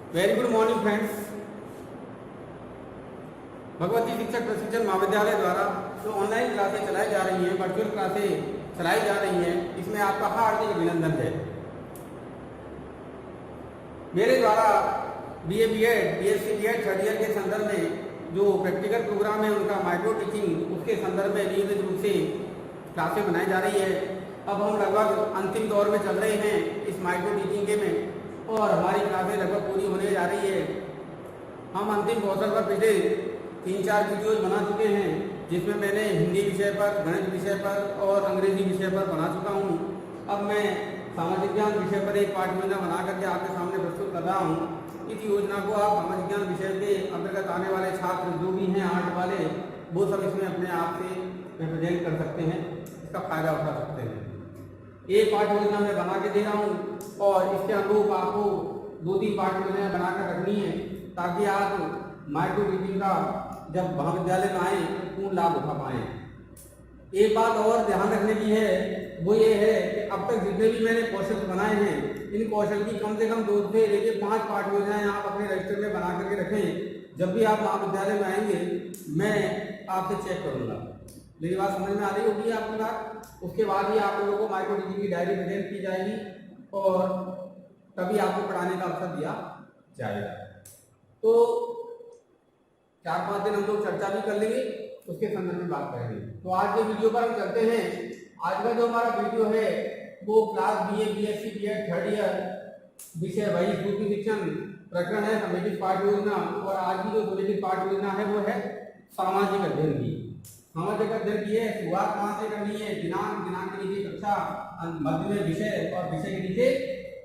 Very good morning friends. Bhagwati शिक्षक प्रशिक्षण महाविद्यालय द्वारा जो ऑनलाइन क्लासें चलाई जा रही हैं, वर्चुअल क्लासें चलाई जा रही हैं, इसमें आपका हार्दिक अभिनंदन है। मेरे द्वारा BA BEd BSc BEd third year के संदर्भ में जो प्रैक्टिकल प्रोग्राम है उनका माइक्रो टीचिंग, उसके संदर्भ में नियमित रूप से क्लासें बनाई जा रही है। अब हम लगभग अंतिम दौर में चल रहे हैं इस माइक्रो टीचिंग के में और हमारी क्लासें लगभग पूरी होने जा रही है। हम अंतिम कौशल पर पिछले 3-4 वीडियोज बना चुके हैं, जिसमें मैंने हिंदी विषय पर, गणित विषय पर और अंग्रेजी विषय पर बना चुका हूँ। अब मैं सामाजिक ज्ञान विषय पर एक पाठ योजना बना करके आपके सामने प्रस्तुत कर रहा हूँ। इस योजना को आप सामाजिक ज्ञान विषय के अंतर्गत आने वाले छात्र जो भी हैं आर्ट वाले, वो सब इसमें अपने आप से रिप्रेजेंट कर सकते हैं, इसका फायदा उठा सकते हैं। एक पाठ योजना मैं बना के दे रहा हूँ और इसके अनुरूप आपको 2-3 पाठ योजनाएं बनाकर रखनी है, ताकि आप माइक्रो टीचिंग का जब महाविद्यालय में आए तो पूर्ण लाभ उठा पाए। एक बात और ध्यान रखने की है, वो ये है कि अब तक जितने भी मैंने कौशल बनाए हैं, इन कौशल की कम से कम 2 से लेकर 5 पाठ योजनाएं आप अपने रजिस्टर में बना करके रखें। जब भी आप महाविद्यालय में आएंगे मैं आपसे चेक करूंगा। मेरी बात समझ में आ रही होगी आपकी बात। उसके बाद ही आप लोगों को माइक्रो टीचिंग की डायरी प्रेजेंट की जाएगी और तभी आपको पढ़ाने का अवसर दिया जाएगा। तो 4-5 दिन हम लोग चर्चा भी कर लेंगे, उसके संदर्भ में बात करेंगे। तो आज के वीडियो पर हम चलते हैं। आज का जो हमारा वीडियो है वो class BA BSc BEd third year विषय वही सूक्ष्म शिक्षण प्रकरण है, समेकित पाठ योजना। और आज की जो समेकित पाठ योजना है वो है सामाजिक अध्ययन की। सामाजिक अध्ययन की है शुरुआत कहाँ से करनी है? दिनांक, दिनांक के नीचे कक्षा, मध्य में विषय और विषय के नीचे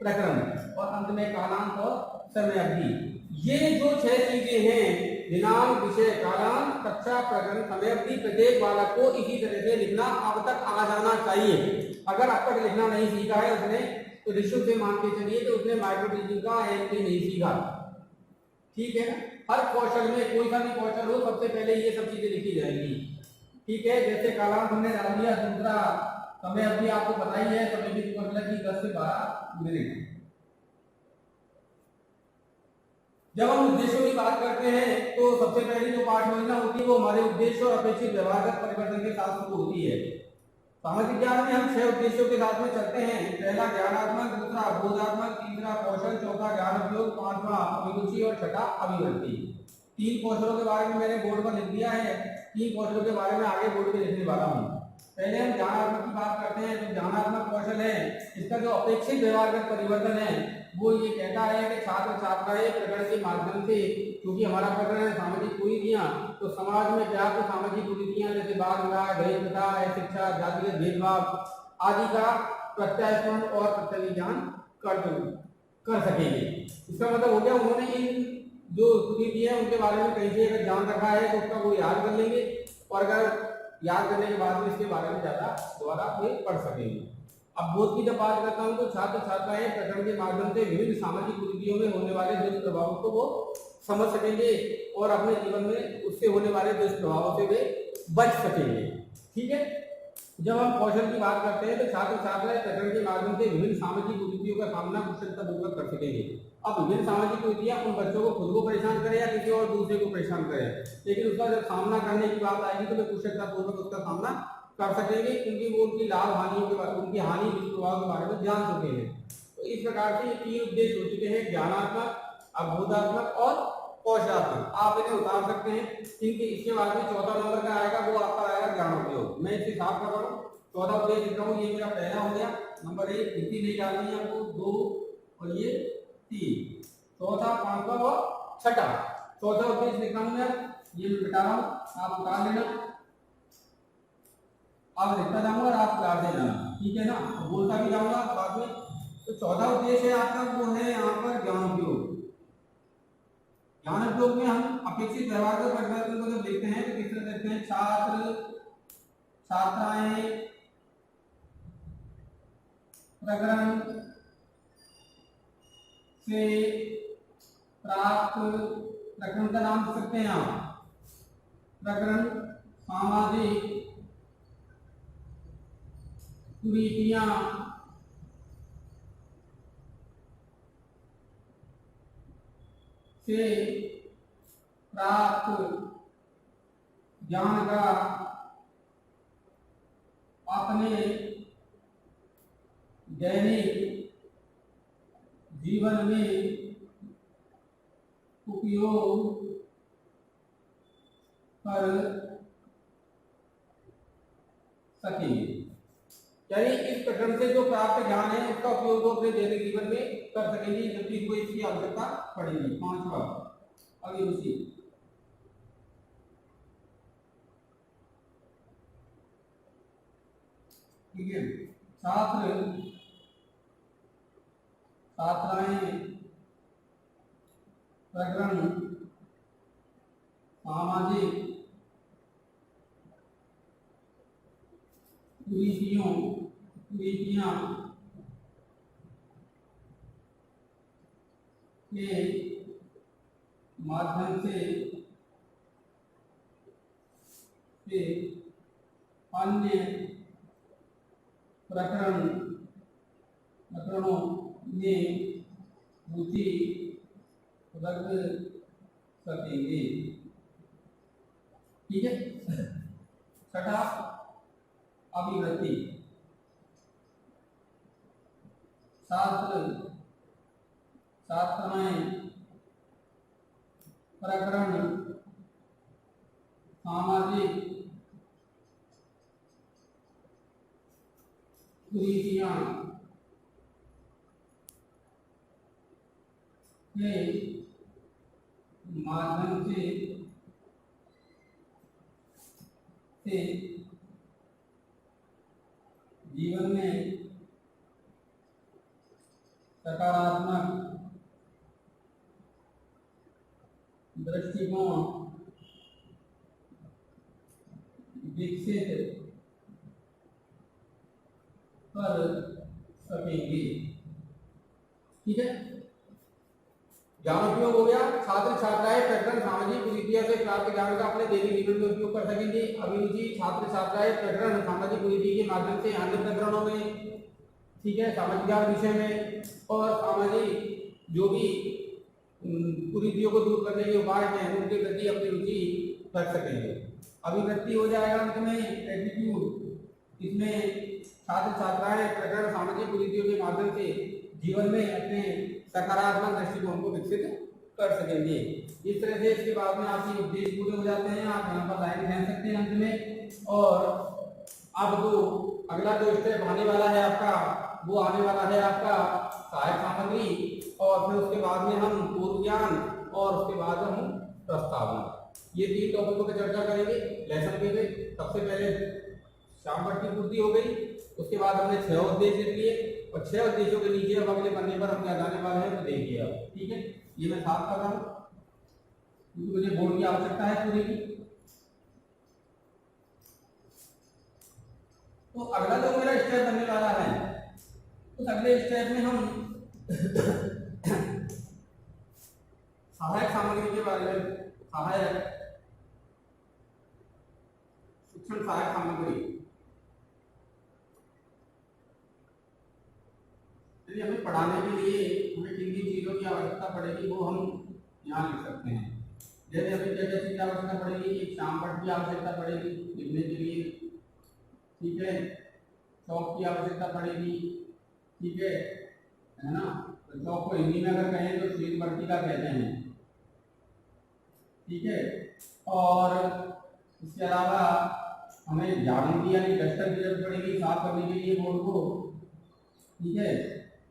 प्रकरण और अंत में कालांक और समय अवधि। ये जो 6 चीजें हैं, दिनांक, विषय, कालांक, कक्षा, प्रकरण, समय अवधि, प्रत्येक बालक को इसी तरह से लिखना अब तक आ जाना चाहिए। अगर अब तक लिखना नहीं सीखा है उसने, तो निश्चित से मान के चलिए कि उसने माइक्रो टीचिंग का AMP नहीं सीखा। ठीक है ना? हर कौशल में कोई सा भी कौशल हो, सबसे पहले ये सब चीजें लिखी जाएंगी। ठीक है, जैसे कालांक हमने डाल दिया, दूसरा समय अवधि आपको पता ही है, समय की मतलब की 10 से 12 मिनट। जब हम उद्देश्यों की बात करते हैं तो सबसे पहली जो पाठ योजना होती है वो हमारे उद्देश्य और अपेक्षित व्यवहारगत परिवर्तन के साथ शुरू होती है। सामाजिक ज्ञान में हम 6 उद्देश्यों के साथ में चलते हैं। पहला ज्ञानात्मक, दूसरा बोधात्मक, तीसरा कौशल, चौथा ज्ञान उपयोग, पांचवा अभिरुचि और छठा अभिवृत्ति। 3 कौशलों के बारे में मैंने बोर्ड पर लिख दिया है, 3 कौशलों के बारे में आगे बोर्ड पे लिखने वाला हूँ। पहले हम ज्ञानात्मक की बात करते हैं। तो ज्ञानात्मक कौशल है, इसका जो अपेक्षित व्यवहारगत परिवर्तन है वो ये कहता है कि छात्र छात्राएं प्रकरण के माध्यम से, क्योंकि हमारा प्रकरण है सामाजिक कुरीतियां, तो समाज में व्याप्त सामाजिक कुरीतियां जैसे बाल विवाह, दहेज प्रथा, अशिक्षा, जातिगत भेदभाव आदि का प्रत्यायन और प्रत्याज्ञान कर सकेंगे। इसका मतलब हो गया उन्होंने इन जो कुरीतियां उनके बारे में कहीं से अगर जान रखा है तो उसका वो याद कर लेंगे, और अगर याद करने के बाद में इसके बारे में ज्यादा दोबारा पढ़ सकेंगे। अब बोध की जब बात करता हूँ तो छात्र छात्राएं प्रकरण के माध्यम से विभिन्न सामाजिक कुरीतियों में होने वाले दुष्प्रभावों को वो समझ सकेंगे और अपने जीवन में उससे होने वाले दुष्प्रभावों से वे बच सकेंगे। ठीक है, जब हम कौशल की बात करते हैं तो छात्र छात्राएं प्रकरण के माध्यम से विभिन्न सामाजिक कुरीतियों का सामना कुशलतापूर्वक कर सकेंगे। अब विभिन्न सामाजिक कुरीतियां उन बच्चों को खुद को परेशान करें या किसी और दूसरे को परेशान करें, लेकिन उसका जब सामना करने की बात आएगी तो वे कुशलतापूर्वक उसका सामना कर सकेंगे, क्योंकि वो उनकी लाभ हानियों के बारे, उनकी हानि दुष्प्रभाव के बारे में जान चुके हैं। तो इस प्रकार से ये 3 उद्देश्य हो चुके हैं, ज्ञानात्मक, अवबोधात्मक और कौशलात्मक। आप इन्हें उतार सकते हैं, क्योंकि इसके बाद में 14 नंबर का आएगा, वो आपका आएगा ज्ञान उपयोग। मैं इसे साफ कर रहा हूँ, 14 उद्देश्य लिख रहा हूँ। ये मेरा पहला हो गया, नंबर 1 गिनती नहीं डालनी है आपको, 2 और ये 3, चौथा, पांचवा और छठा। चौथा उद्देश्य लिखा हूँ मैं, ये मिटा रहा हूँ, आप उतार लेना। अब लिखता जाऊंगा और आप उतार देना, ठीक है ना? बोलता भी जाऊंगा बाद में। तो 14 उद्देश्य है आपका, वो है यहाँ पर ज्ञान उपयोग। ज्ञान उपयोग में हम अपेक्षित व्यवहार का परिवर्तन को जब देखते हैं तो किस तरह देखते हैं? छात्र छात्राएं प्रकरण से प्राप्त, प्रकरण का नाम दे सकते हैं आप, प्रकरण सामाजिक कुरीतियां से प्राप्त ज्ञान का अपने दैनिक जीवन में उपयोग कर सकेंगे। यानी इस प्रकरण से जो प्राप्त ज्ञान है उसका उपयोग वो अपने दैनिक जीवन में कर सकेंगे जब भी कोई इसकी आवश्यकता पड़ेगी। पांचवा अभिरुचि। ठीक है, छात्र छात्राएं प्रकरण सामाजिक कुरीतियां के माध्यम से अन्य प्रकरणों में रुचि रख सकेंगे। ठीक है, छठा अभिवृत्ति। छात्राएं प्रकरण सामाजिक कुरीतियां के माध्यम से जीवन में सकारात्मक दृष्टिकोण विकसित कर सकेंगे। ठीक है, ज्ञान उपयोग हो गया। छात्र छात्राएं प्रकरण सामाजिक कुरीतियों से प्राप्त ज्ञान का अपने दैनिक जीवन में उपयोग कर सकेंगे। अभिरुचि छात्र छात्राएं प्रकरण सामाजिक कुरीति के माध्यम से अन्य प्रकरणों में, ठीक है, सामाजिक ज्ञान विषय में और सामाजिक जो भी कुरीतियों को दूर करने के उपाय हैं उनके प्रति अपनी रुचि रख सकेंगे। अभिवृत्ति हो जाएगा अंत में एटीट्यूड। इसमें छात्र छात्राएं प्रकरण सामाजिक कुरीतियों के माध्यम से जीवन में अपने सकारात्मक दृष्टिकोण को विकसित कर सकेंगे। इस तरह से इसके बाद में आपके उद्देश्य पूरे हो जाते हैं। आप यहाँ पर लाइन कह सकते हैं अंत में। और अब जो अगला जो स्टेप आने वाला है आपका, वो आने वाला है आपका सहायक सामग्री, और फिर उसके बाद में हम पूर्व ज्ञान और उसके बाद हम प्रस्तावना, ये 3 टॉपिकों पर चर्चा करेंगे लेसन के पे। सबसे पहले श्यामपट्ट की पूर्ति हो गई, उसके बाद हमने 6 उद्देश्य लिए और 6 उद्देश्यों के नीचे अब अगले पन्ने पर हम क्या जाने वाले हैं तो देखिए आप। ठीक है, ये मैं साफ कर रहा हूँ क्योंकि मुझे बोर्ड की आवश्यकता है पूरी की। तो अगला जो मेरा स्टेप बनने वाला है, उस अगले स्टेप में हम सहायक सामग्री के बारे में, सहायक शिक्षण सहायक सामग्री, हमें पढ़ाने के लिए हमें किन किन चीजों की आवश्यकता पड़ेगी वो हम यहाँ लिख सकते हैं। जैसे हमें क्या क्या चीज की आवश्यकता पड़ेगी, एक श्यामपट्ट की आवश्यकता पड़ेगी लिखने के लिए, ठीक है, चौक की आवश्यकता पड़ेगी, ठीक है ना। तो चौक को हिंदी में अगर कहें तो शीलबट्टी का कहते हैं, ठीक है। और इसके अलावा हमें झाड़ू की यानी डस्टर की जरूरत पड़ेगी साफ करने के लिए बोर्ड को, ठीक है।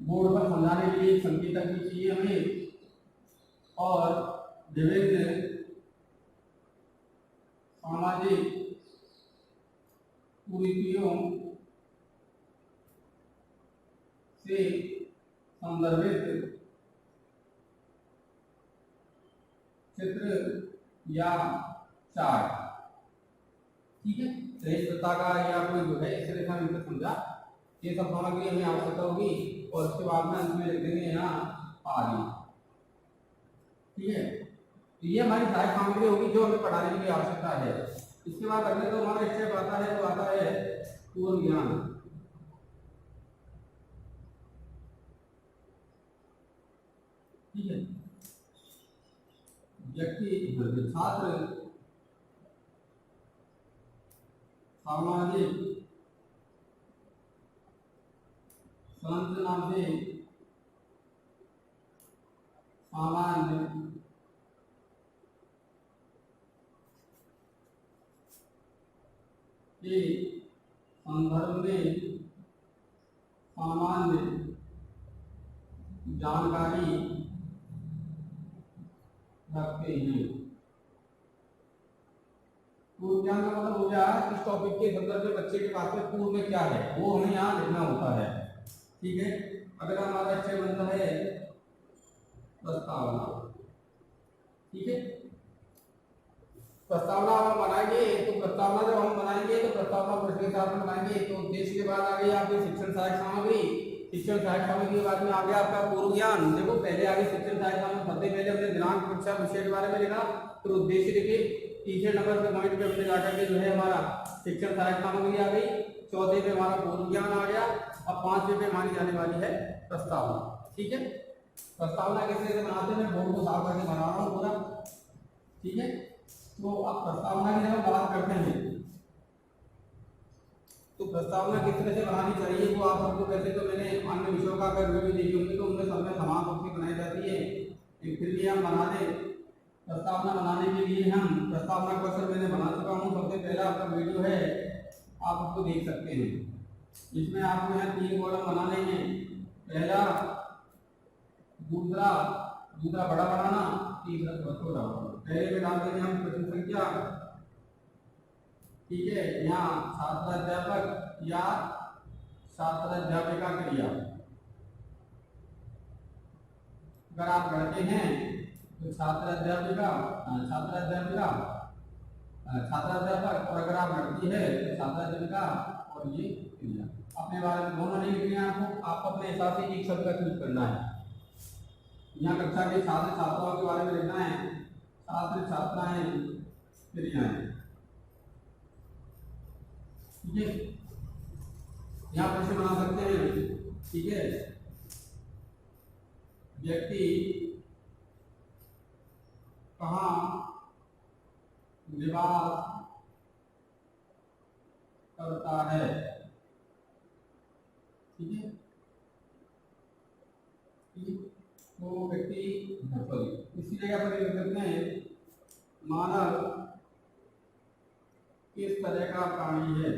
बोर्ड पर समझाने के लिए संकेतक भी चाहिए हमें, और विभिन्न सामाजिक कुरीतियों से संदर्भित चित्र या चार्ट, ठीक है। इस प्रकार का या कोई जो है इस तरह से हमने समझा, ये सब सामग्री हमें आवश्यकता होगी। और उसके बाद में अंत में लिख देंगे यहाँ आदि, ठीक है। तो ये हमारी सहायक सामग्री होगी जो हमें पढ़ाने के लिए आवश्यकता है। इसके बाद अगले तो हमारा स्टेप आता है तो आता है पूर्व ज्ञान, ठीक है। व्यक्ति छात्र सामाजिक संरचना से सामान्य के संदर्भ में सामान्य जानकारी रखते हैं। पूर्व ज्ञान का मतलब हो गया इस टॉपिक के संदर्भ में बच्चे के पास में पूर्व में क्या है वो हमें यहाँ लिखना होता है। ठीक है, अगला हमारा विषय बनता है प्रस्तावना। ठीक है, प्रस्तावना हम बनाएंगे तो प्रस्तावना जब हम बनाएंगे तो प्रस्तावना प्रश्न के साथ में बनाएंगे। तो उद्देश्य के बाद आ गई आपकी शिक्षण सहायक सामग्री। शिक्षण सहायक सामग्री के बाद में आ गया आपका पूर्व ज्ञान। देखो पहले आगे शिक्षण सहायक सामग्री सबसे पहले हमने दिनांक कक्षा विषय के बारे में लिखा, फिर उद्देश्य लिखे, तीसरे नंबर पे पॉइंट पे हमने जाकर के जो है हमारा शिक्षण सहायक सामग्री आ गई, चौथे पे हमारा पूर्व ज्ञान आ गया, अब पांचवे पे मानी जाने वाली है प्रस्तावना। ठीक है, प्रस्तावना किस तरह से बनाते हैं मैं बोर्ड को साफ करके बना रहा हूँ पूरा। ठीक है, तो अब प्रस्तावना की जब हम बात करते हैं तो प्रस्तावना किस तरह से बनानी चाहिए वो आप सबको वैसे तो मैंने अन्य विषयों का अगर वीडियो देखी होंगी तो उनमें सब में समान रूप से बनाई जाती है, फिर भी हम बना दें। प्रस्तावना बनाने के लिए हम प्रस्तावना क्वेश्चन मैंने बना चुका हूँ, सबसे पहला आपका वीडियो है आप उसको देख सकते हैं। इसमें आपको यहाँ 3 कॉलम बनाने हैं, पहला, दूसरा बड़ा बनाना, तीसरा छोटा बनाना। पहले में डालते हैं हम प्रश्न संख्या। ठीक है, यहाँ छात्र अध्यापक या छात्र अध्यापिका क्रिया। अगर आप लड़के हैं तो छात्र अध्यापिका और अगर आप लड़की है तो छात्र अध्यापिका और ये क्रिया। अपने बारे में दोनों नहीं लिखने आपको, आपको अपने हिसाब से एक शब्द का चूज करना है। यहाँ कक्षा के छात्र छात्राओं के बारे में लिखना है, छात्र छात्राएं क्रियाएं। ठीक है, यहाँ प्रश्न बना सकते हैं। ठीक है, व्यक्ति कहाँ निवास करता है। ठीक है, तो व्यक्ति इसी जगह पर लिख सकते हैं मानव किस तरह का प्राणी है।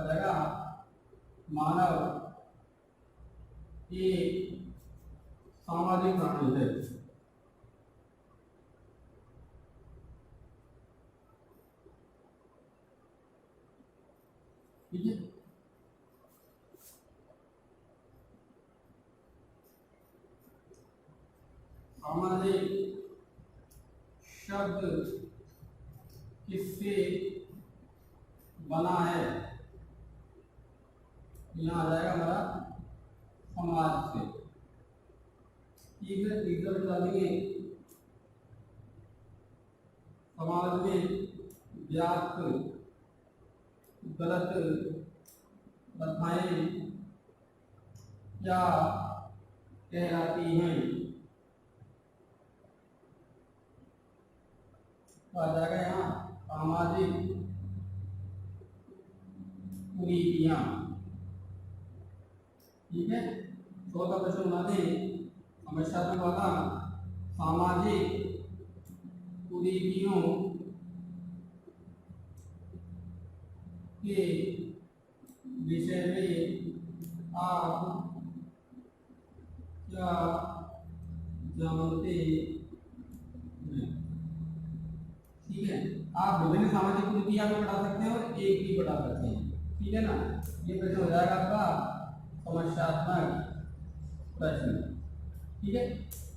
जगह मानव एक सामाजिक प्राणी है। ठीक है, सामाजिक शब्द किससे बना है, यहाँ आ जाएगा हमारा समाज से। तीसरा डालेंगे समाज में व्याप्त गलत प्रथाएं क्या कहलाती हैं। तो आ जाएगा यहाँ सामाजिक कुरीतियां। ठीक है, चौथा प्रश्न बना दें समस्यात्मक वाला, सामाजिक कुरीतियों के विषय में आप क्या जानते हैं। ठीक है, आप विभिन्न सामाजिक कुरीतियां भी पढ़ा सकते हैं और एक भी पढ़ा सकते हैं। ठीक है ना, ये प्रश्न हो जाएगा आपका समस्यात्मक प्रश्न। ठीक है,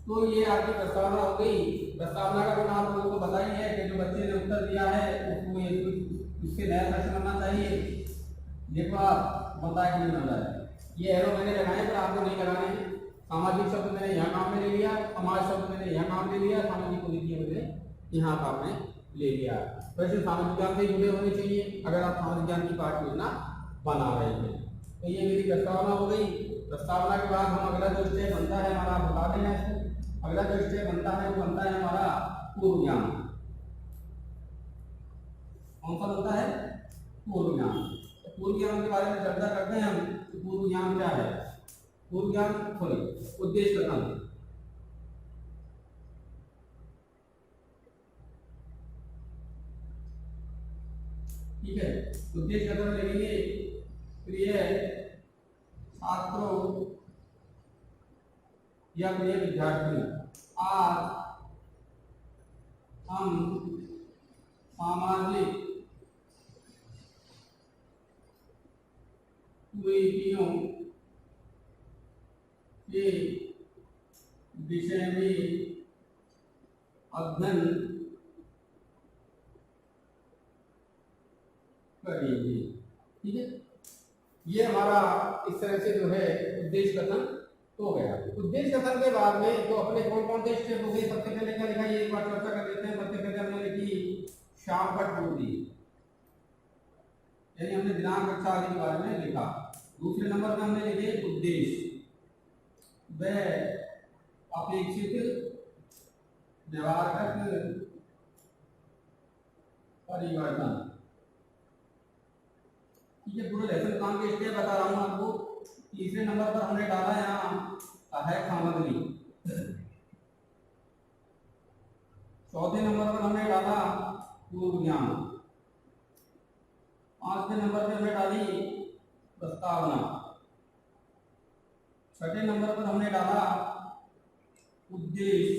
तो ये आपकी प्रस्तावना हो गई। प्रस्तावना का गुण आप लोगों को पता ही है कि जो बच्चे ने उत्तर दिया है उसको उससे नया प्रश्न बनना चाहिए। देखो आप बताए कि नहीं बन रहा है, ये एरो मैंने लगाए पर आपको नहीं लगाने हैं। सामाजिक शब्द मैंने यहाँ काम में ले लिया, समाज शब्द मैंने यहाँ काम ले लिया, सामाजिक कुरीतियां मैंने यहाँ काम में ले लिया। वैसे सामाजिक ज्ञान से जुड़े होने चाहिए अगर आप सामाजिक ज्ञान की पाठ योजना बना रहे हैं। तो ये मेरी प्रस्तावना हो गई। प्रस्तावना के बाद हम अगला जो स्टेप बनता है हमारा, आप बता देना इसको। अगला जो स्टेप बनता है वो बनता है हमारा पूर्व ज्ञान। कौन सा बनता है? पूर्व ज्ञान। तो पूर्व ज्ञान के बारे में चर्चा करते हैं हम। पूर्व ज्ञान क्या है? पूर्व ज्ञान सॉरी उद्देश्य कथन। ठीक है, उद्देश्य कथन लिखेंगे। प्रिय छात्रों या प्रिय विद्यार्थियों, आज हम सामाजिक कुरीतियों के विषय में अध्ययन करेंगे। ठीक है, ये हमारा इस तरह से जो है उद्देश्य कथन हो गया। उद्देश्य कथन के बाद में तो अपने कौन कौन से स्टेप हो गए? सबसे पहले क्या लिखा, ये एक बार चर्चा कर लेते हैं। सबसे पहले हमने लिखी शाम पर पूर्वी, यानी हमने दिनांक कक्षा आदि के बारे में लिखा। दूसरे नंबर पे हमने लिखे उद्देश्य व अपेक्षित व्यवहारगत परिवर्तन। ठीक है, पूरे लेसन प्लान के स्टेप बता रहा हूँ आपको। तीसरे नंबर पर हमने डाला यहाँ सहायक सामग्री। चौथे नंबर पर हमने डाला पूर्व ज्ञान। पांचवें नंबर पर हमने डाली प्रस्तावना। छठे नंबर पर हमने डाला उद्देश्य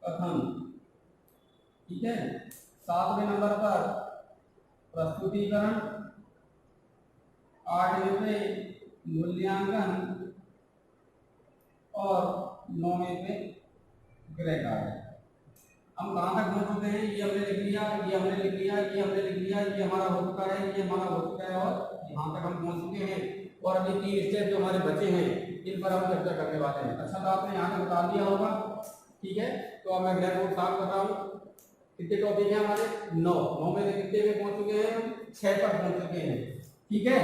कथन। ठीक है, सातवें नंबर पर प्रस्तुतिकरण। आठवें पे मूल्यांकन और नौवें पे गृह कार्य। हम कहाँ तक पहुंच चुके हैं? ये हमने लिख लिया, ये हमने लिख लिया, ये हमने लिख लिया, ये हमारा हो चुका है, ये हमारा हो चुका है और यहाँ तक हम पहुंच चुके हैं। और अभी 3 स्टेप जो हमारे बचे हैं इन पर हम चर्चा करने वाले हैं। अच्छा, तो आपने यहाँ से बता दिया होगा। ठीक है, तो अब मैं ब्लैक बोर्ड साफ कर रहा हूँ। कितने टॉपिक हैं हमारे? 9 में से कितने में पहुंच चुके हैं? 6 पर पहुंच चुके हैं। ठीक है,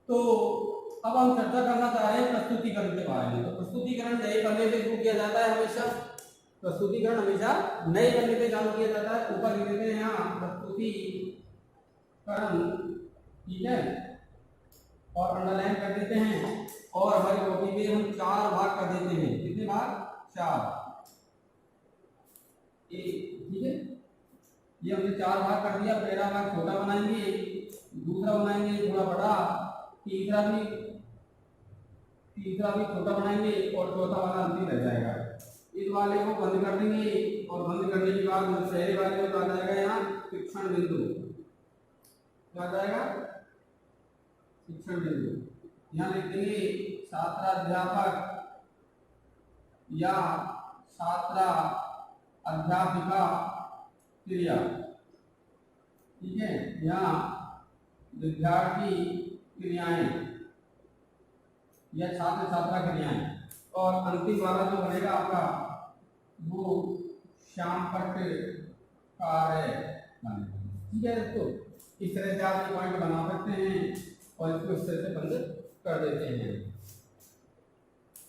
तो अब हम चर्चा करना चाह रहे हैं प्रस्तुतिकरण के बारे में। तो प्रस्तुतिकरण नए पन्ने से शुरू किया जाता है हमेशा। प्रस्तुतिकरण हमेशा नए पन्ने से चालू किया जाता है। ऊपर लिख देते हैं यहाँ प्रस्तुतिकरण। ठीक है, और अंडरलाइन कर देते हैं। और हमारी कॉपी में हम 4 भाग कर देते हैं। कितने भाग? 4। ठीक है, ये हमने 4 भाग कर दिया। पहला भाग छोटा बनाएंगे, दूसरा बनाएंगे थोड़ा बड़ा, तीसरा भी छोटा बनाएंगे और चौथा वाला अंतिम रह जाएगा। इस वाले को बंद कर देंगे और बंद करने के बाद पहले वाले में आ जाएगा यहाँ शिक्षण बिंदु। क्या जाएगा? शिक्षण बिंदु। यहाँ लिख देंगे छात्राध्यापक या छात्रा अध्यापिका क्रिया। ठीक है, यहाँ विद्यार्थी क्रियाएं या छात्र छात्रा क्रियाएं। और अंतिम वाला जो बनेगा आपका वो श्याम पट्ट कार्य बनेगा। ठीक है दोस्तों, इस तरह से आप ये पॉइंट बना सकते हैं और इसको इस तरह से बंद कर देते हैं।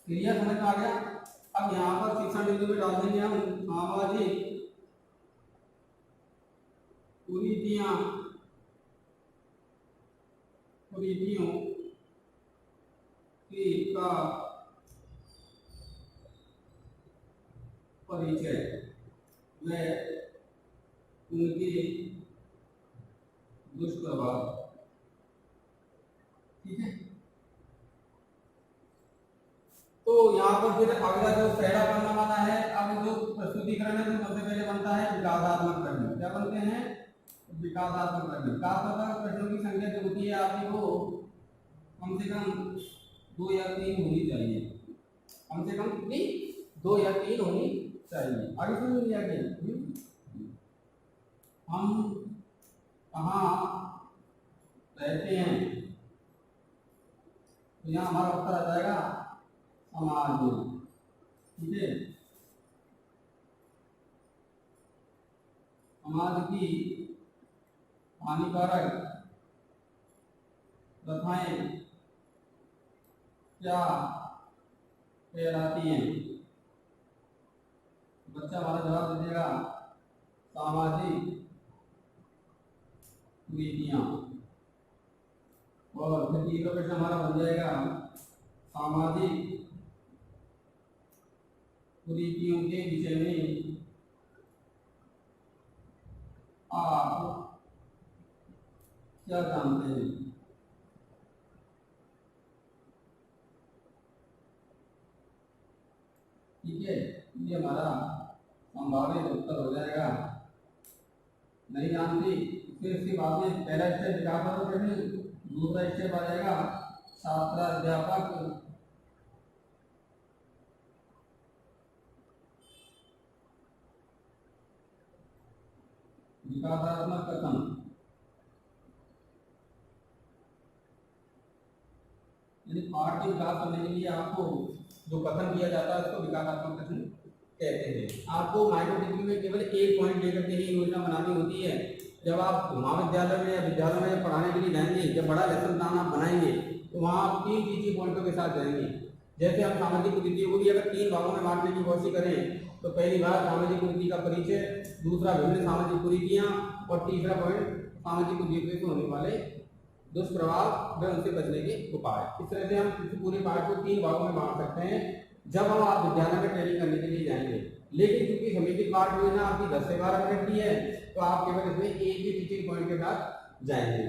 क्रिया समझ में आ गया। अब यहाँ पर शिक्षण बिंदु में डाल देंगे हम सामाजिक कुरीतियों का परिचय व उनके दुष्प्रभाव। ठीक है, तो यहाँ पर फिर अगला जो पहला बनने वाला है, अब जो प्रस्तुतिकरण है तो सबसे पहले बनता है विकासात्मक प्रश्न। क्या बनते हैं? विकासात्मक प्रश्न। विकासात्मक प्रश्नों की संख्या जो होती है आपकी वो कम से कम 2 या 3 होनी चाहिए। कम से कम कितनी? 2 या 3 होनी चाहिए। आगे समझ लिया गया। हम कहाँ रहते हैं? तो यहाँ हमारा उत्तर आ जाएगा समाज में। ठीक है, समाज की हानिकारक प्रथाएं क्या कहलाती हैं? बच्चा हमारा जवाब दीजिएगा सामाजिक कुरीतियां। और फिर तीसरा प्रश्न हमारा बन जाएगा सामाजिक कुरीतियों के विषय में आप क्या जानते हैं? ठीक है, ये हमारा संभावित उत्तर हो जाएगा। नहीं जानती फिर इसके बाद में पहला स्टेप विकास प्रश्न, दूसरा स्टेप आ जाएगा छात्र अध्यापक विकासात्मक कथन। यानी पाठ के विकास करने के लिए आपको जो कथन किया जाता है उसको विकासात्मक कथन कहते हैं। आपको माइक्रो डिग्री में केवल एक पॉइंट लेकर के ही योजना बनानी होती है। जब आप महाविद्यालय में या विद्यालय में पढ़ाने के लिए जाएंगे, जब बड़ा लेसन प्लान आप बनाएंगे तो वहाँ आप 3 चीज़ी पॉइंटों के साथ जाएंगे। जैसे हम सामाजिक कुरीतियों को भी अगर 3 भागों में बांटने की कोशिश करें तो पहली बात सामाजिक कुरीति का परिचय, दूसरा विभिन्न सामाजिक कुरीतियां, और तीसरा पॉइंट सामाजिक कुरीतियों से होने वाले दुष्प्रभाव व उनसे बचने के उपाय। इस तरह से हम इस पूरे पाठ को 3 भागों में बांट सकते हैं जब हम आप विद्यालय में ट्रेनिंग करने के लिए जाएंगे। लेकिन क्योंकि समेकित पाठ योजना आपकी 10 से 12 मिनट की है तो आप केवल इसमें एक ही टीचिंग पॉइंट के साथ जाएंगे।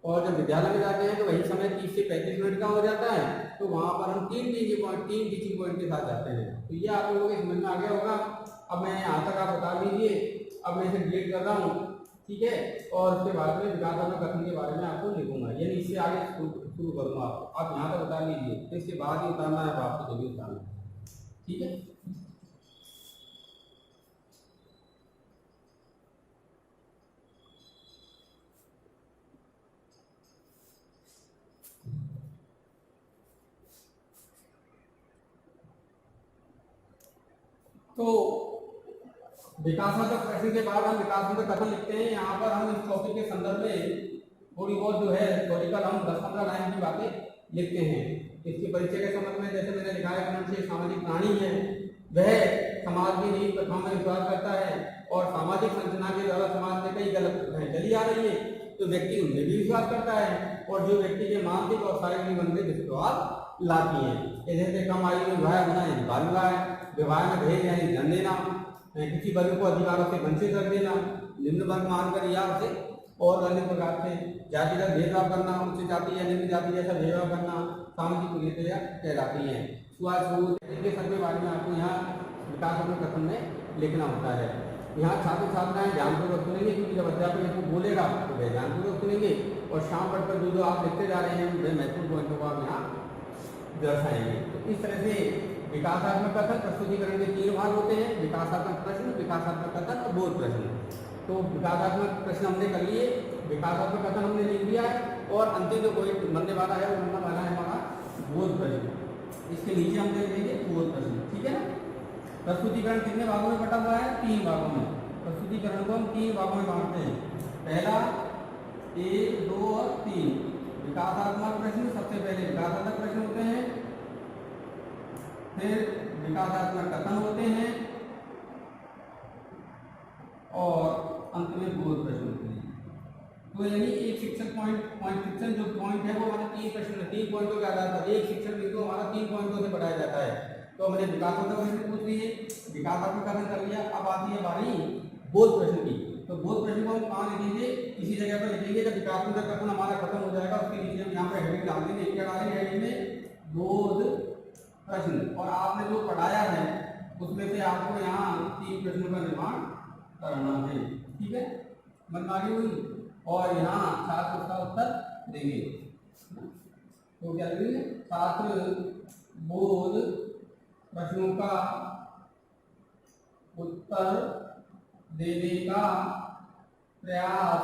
और जब विद्यालय में जाते हैं तो वही समय 30 से 35 मिनट का हो जाता है, तो वहां पर हम 3 टीचिंग पॉइंट के साथ जाते हैं। तो ये आप लोगों को समझ में आ गया होगा। अब मैं यहाँ तक आप बता दीजिए, अब मैं इसे डिलीट कर रहा हूँ, ठीक है। और उसके बाद में विकासात्मक कथन के बारे में आपको लिखूंगा, यानी इससे आगे शुरू करूंगा आपको। आप यहाँ तक बता लीजिए, तो इसके बाद ही उतारना है आपको, जो भी उतारना है, ठीक है। तो विकासात्मक प्रश्न के बाद हम विकासात्मक कथन लिखते हैं। यहाँ पर हम इस टॉपिक के संदर्भ में थोड़ी बहुत जो है हिस्टोरिकल हम 10-15 लाइन की बातें लिखते हैं। इसके परिचय के संबंध में जैसे मैंने लिखा है, मनुष्य सामाजिक प्राणी है, वह समाज की नीति प्रथाओं में विश्वास करता है और सामाजिक संरचना के द्वारा समाज में कई गलत प्रथाएं चली आ रही है तो व्यक्ति उनमें भी विश्वास करता है, और जो व्यक्ति के मानसिक और शारीरिक जीवन में दुष्प्रभाव लाती है। जैसे कम आयु में विवाह होना यानी बाल विवाह, विवाह में दहेज यानी धन देना, किसी वर्ग को अधिकारों से वंचित कर देना, निम्न वर्ग मानकर या उसे और अन्य प्रकार से जातिगत भेदभाव करना, उच्च जाति या निम्न जाति जैसा भेदभाव करना सामाजिक कुरीतियां कहलाती हैं। छुआछूत इनके सब के बारे में आपको यहाँ विकासात्मक कथन में लिखना होता है। यहाँ छात्र छात्राएं ध्यानपूर्वक सुनेंगे, क्योंकि जब अध्यापक इसको बोलेगा तो वे ध्यानपूर्वक सुनेंगे, और शाम पर जो आप लिखते जा रहे हैं वे महत्वपूर्ण पॉइंटों को आप यहाँ दर्शाएंगे। तो इस तरह से विकासात्मक कथन प्रस्तुतिकरण के 3 भाग होते हैं: विकासात्मक प्रश्न, विकासात्मक कथन और बोध प्रश्न। तो विकासात्मक प्रश्न हमने कर लिए, विकासात्मक कथन हमने लिख दिया है, और अंतिम जो कोई बनने वाला है वो बनने वाला है हमारा बोध प्रश्न। इसके नीचे हम देख लेंगे बोध प्रश्न, ठीक है ना। प्रस्तुतिकरण कितने भागों में बटा हुआ है? 3 भागों में। प्रस्तुतिकरण को हम 3 भागों में बांटते हैं। पहला 1, 2 और 3। विकासात्मक प्रश्न, सबसे पहले विकासात्मक प्रश्न होते हैं, फिर विकासात्मक कथन होते हैं, और अंत में बोध प्रश्न होते हैं। तो यानी एक शिक्षक शिक्षण जो पॉइंट है वो हमारे 3 प्रश्न 3 पॉइंटों के आधार पर एक शिक्षण बिंदु हमारा 3 पॉइंटों से बढ़ाया जाता है। तो हमने विकासात्मक प्रश्न पूछ लिए, विकासात्मक कथन कर लिया, अब आती है बारी बोध प्रश्न की। तो बोध प्रश्न को हम कहाँ लिखेंगे? इसी जगह पर लिखेंगे। जब विकासात्मक कथन हमारा खत्म हो जाएगा उसके नीचे हम यहाँ पर हेडिंग डाल देंगे। क्या डालेंगे हेडिंग में? बोध प्रश्न। और आपने जो पढ़ाया है उसमें से आपको यहाँ 3 प्रश्नों का निर्माण करना है, ठीक है। मनमानी हुई, और यहाँ छात्र उसका उत्तर देंगे। तो क्या देंगे? छात्र बोध प्रश्नों का उत्तर देने का प्रयास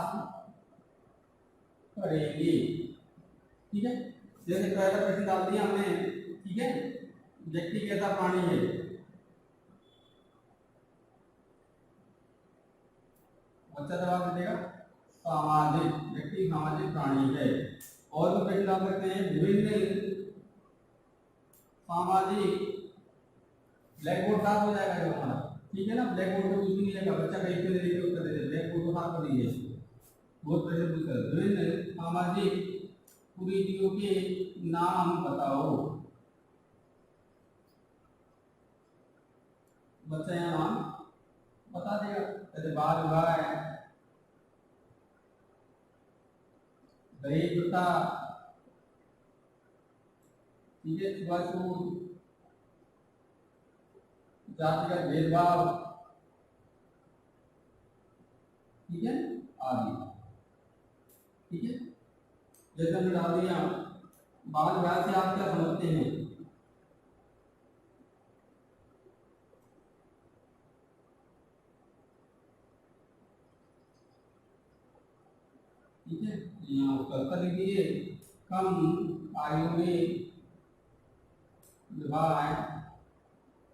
करेंगे, ठीक है। जैसे पहला प्रश्न डाल दिया हमने, ठीक है, व्यक्ति कैसा प्राणी है? बच्चा जवाब देगा सामाजिक, व्यक्ति सामाजिक प्राणी है। और भी प्रश्न डाल सकते हैं। विभिन्न सामाजिक, ब्लैक बोर्ड साफ हो जाएगा जो हमारा, ठीक है ना। ब्लैक बोर्ड में कुछ भी नहीं लिखा, बच्चा कहीं पे देख के उत्तर दे दे, ब्लैक बोर्ड को साफ कर दीजिए। बहुत प्रश्न पूछता है, विभिन्न सामाजिक कुरीतियों के नाम बताओ। बच्चा यहाँ नाम बता देगा, जैसे बाल विवाह है, दहेज प्रथा, ठीक है, छुआछूत, जातिगत भेदभाव, ठीक है, आदि, ठीक है। जैसे हमने डाल दिया, बाल विवाह से आप क्या समझते हैं? ठीक है, यहाँ उत्तर लिख दीजिए। कम आयु में विवाह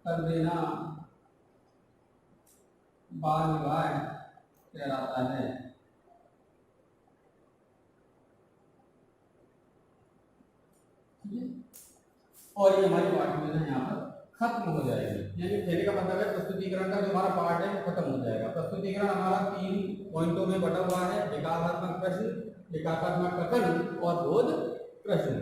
कर देना बाल विवाह कहलाता है। ठीक है, और ये हमारी पाठ में यहाँ पर खत्म हो जाएगी। यानी कहने का मतलब है प्रस्तुतिकरण का जो हमारा पार्ट है वो खत्म हो जाएगा। प्रस्तुतिकरण हमारा 3 पॉइंटों में बटा हुआ है, विकासात्मक प्रश्न, विकासात्मक कथन और बोध प्रश्न।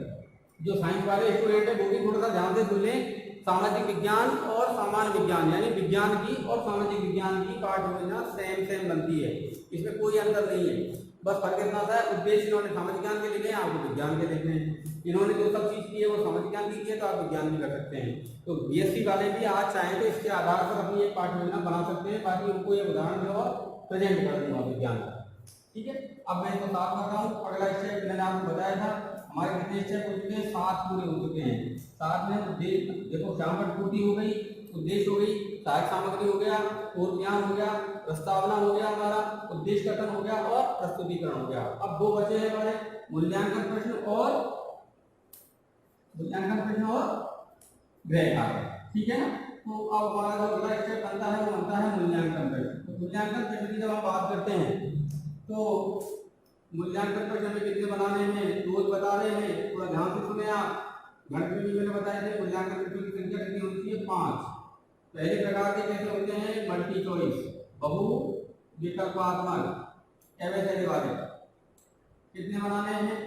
जो साइंस वाले स्टूडेंट है वो भी थोड़ा सा ध्यान से सुन लें। सामाजिक विज्ञान और सामान्य विज्ञान यानी विज्ञान की और सामाजिक विज्ञान की पाठ योजना सेम बनती है, इसमें कोई अंतर नहीं है। बस फर्क इतना सा है, उद्देश्य इन्होंने सामाजिक ज्ञान के लिखे हैं, आपको विज्ञान के लिखने हैं। इन्होंने जो सब चीज की है वो सामाजिक ज्ञान की है, तो आप विज्ञान भी कर सकते हैं। तो बीएससी वाले भी आज चाहें तो इसके आधार पर अपनी एक पाठ योजना बना सकते हैं, ताकि उनको ये उदाहरण जो और प्रेजेंट कर दूंगा विज्ञान का। ठीक है, अब मैं इसको साफ कर रहा हूँ। अगला स्टेप मैंने आपको बताया था, हमारे कितने स्टेप हो चुके हैं? 7 पूरे हो चुके हैं। 7 में उद्देश्य देखो, श्यामपट पूर्ति हो गई, उद्देश्य हो गई, सहायक सामग्री हो गया, पूर्व ज्ञान हो गया, प्रस्तावना हो गया, हमारा उद्देश्य कथन हो गया और प्रस्तुतिकरण हो गया। अब 2 बचे हैं हमारे, मूल्यांकन प्रश्न और गृह कार्य। ठीक है ना, तो अब हमारा जो अगला स्टेप बनता है वो बनता है मूल्यांकन प्रश्न। तो मूल्यांकन प्रश्न की जब हम बात करते हैं तो मूल्यांकन प्रश्न हमें कितने बनाने हैं, 2 बता रहे हैं, थोड़ा ध्यान से सुने आप। गणित में भी मैंने बताया था मूल्यांकन प्रश्नों की संख्या कितनी होती है? 5। पहले प्रकार के कैसे होते हैं? मल्टी चॉइस, बहु विकल्पात्मक एवरेज वाले। कितने बनाने हैं?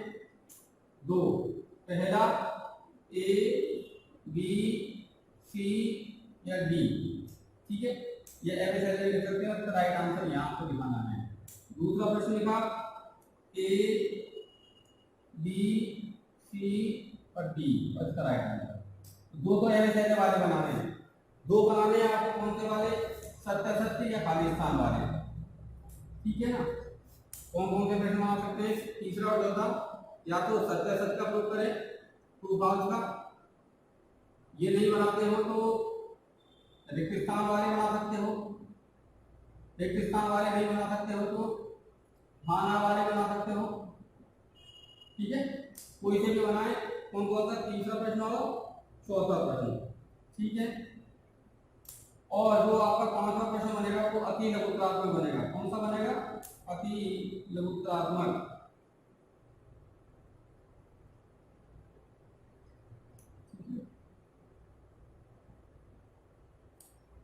2। पहला ए, बी, सी या डी। ठीक है, ये एवरेज लिख सकते हैं, उसका राइट आंसर यहाँ आपको दिखाना है। दूसरा प्रश्न लिखा ए, बी, सी और डी, इसका राइट आंसर। 2 तो एवरेज वाले बनाने हैं, 2 बनाने हैं आपको। कौन से वाले? सत्य या खाली स्थान वाले। ठीक है ना, कौन कौन से प्रश्न बना सकते हैं? तीसरा और चौथा, या तो सत्य का प्रूफ करें, ट्रू फॉल्स का। ये नहीं बनाते हो तो रिक्त स्थान वाले बना सकते हो, रिक्त स्थान वाले नहीं बना सकते हो तो हाना वाले बना सकते हो। ठीक है, कोई से भी बनाए। कौन कौन सा? तीसरा प्रश्न और चौथा प्रश्न। ठीक है, और जो आपका 5वां प्रश्न बनेगा वो अति लघुत्तरात्मक बनेगा। कौन सा बनेगा? अति लघुत्तरात्मक।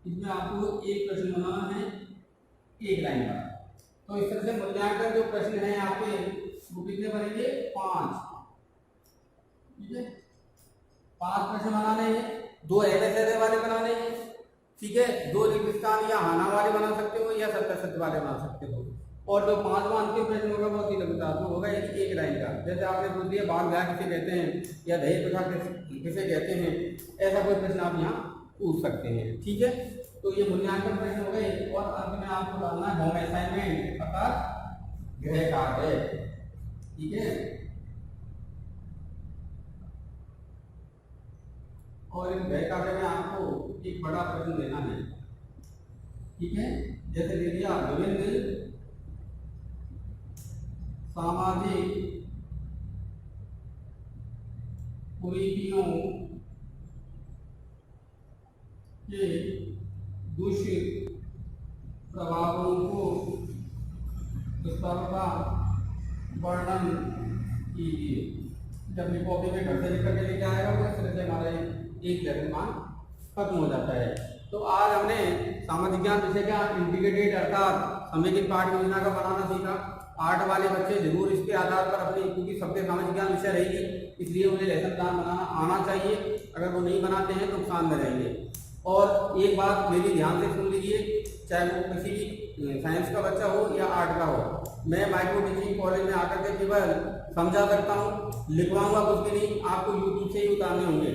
इसमें आपको एक प्रश्न बनाना है, एक लाइन का। तो इस तरह से मूल्यांकन जो प्रश्न है आपके वो कितने बनेंगे? 5। ठीक है, 5 प्रश्न बनाने हैं, 2 एवरेज वाले बनाने हैं। ठीक है, 2 रिक्त स्थान या हाना वाले बना सकते हो या सत्य वाले बना सकते हो। और जो 5वां अंतिम प्रश्न होगा वो अति लघुत्तरात्मक होगा, यानी एक लाइन का। जैसे आपने पूछ दिया बाल विवाह किसे कहते हैं या दहेज प्रथा किसे कहते हैं, ऐसा कोई प्रश्न आप यहाँ पूछ सकते हैं। ठीक है, तो ये मूल्यांकन प्रश्न हो गए। और अंत में आपको डालना है होम असाइनमेंट अर्थात गृह कार्य। ठीक है, और इस गृह कार्य में आपको एक बड़ा प्रश्न देना है। ठीक है, जैसे दे दिया विभिन्न सामाजिक कुरीतियों के दुष्प्रभावों को स्तर का वर्णन कि अपनी कॉपी में घर से लिख करके लेके आएगा वो इस तरह से हमारा एक लेवल मान खत्म हो जाता है। तो आज हमने सामाजिक ज्ञान विषय का इंटीग्रेटेड अर्थात समेकित पाठ योजना का बनाना सीखा। 8 वाले बच्चे जरूर इसके आधार पर अपनी, क्योंकि सबके सामाजिक ज्ञान विषय रहेगी इसलिए उन्हें लेसन प्लान बनाना आना चाहिए। अगर वो नहीं बनाते हैं तो नुकसान में रहेंगे। और एक बात मेरी ध्यान से सुन लीजिए, चाहे वो किसी भी साइंस का बच्चा हो या आर्ट का हो, मैं माइक्रो टीचिंग कॉलेज में आकर के केवल समझा सकता हूँ, लिखवाऊंगा कुछ भी नहीं, आपको यूट्यूब से ही उतारने होंगे।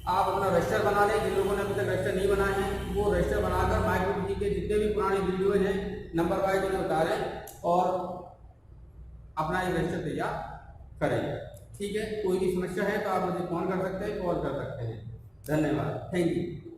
आप अपना रजिस्टर बना लें, जिन लोगों ने अभी तक रजिस्टर नहीं बनाए हैं वो रजिस्टर बनाकर माइक्रो टीचिंग के जितने भी पुराने वीडियो हैं नंबर वाइज उन्हें उतारें और अपना एक रजिस्टर तैयार करें। ठीक है, कोई भी समस्या है तो आप मुझे फोन कर सकते हैं, कॉल कर सकते हैं। धन्यवाद, थैंक यू।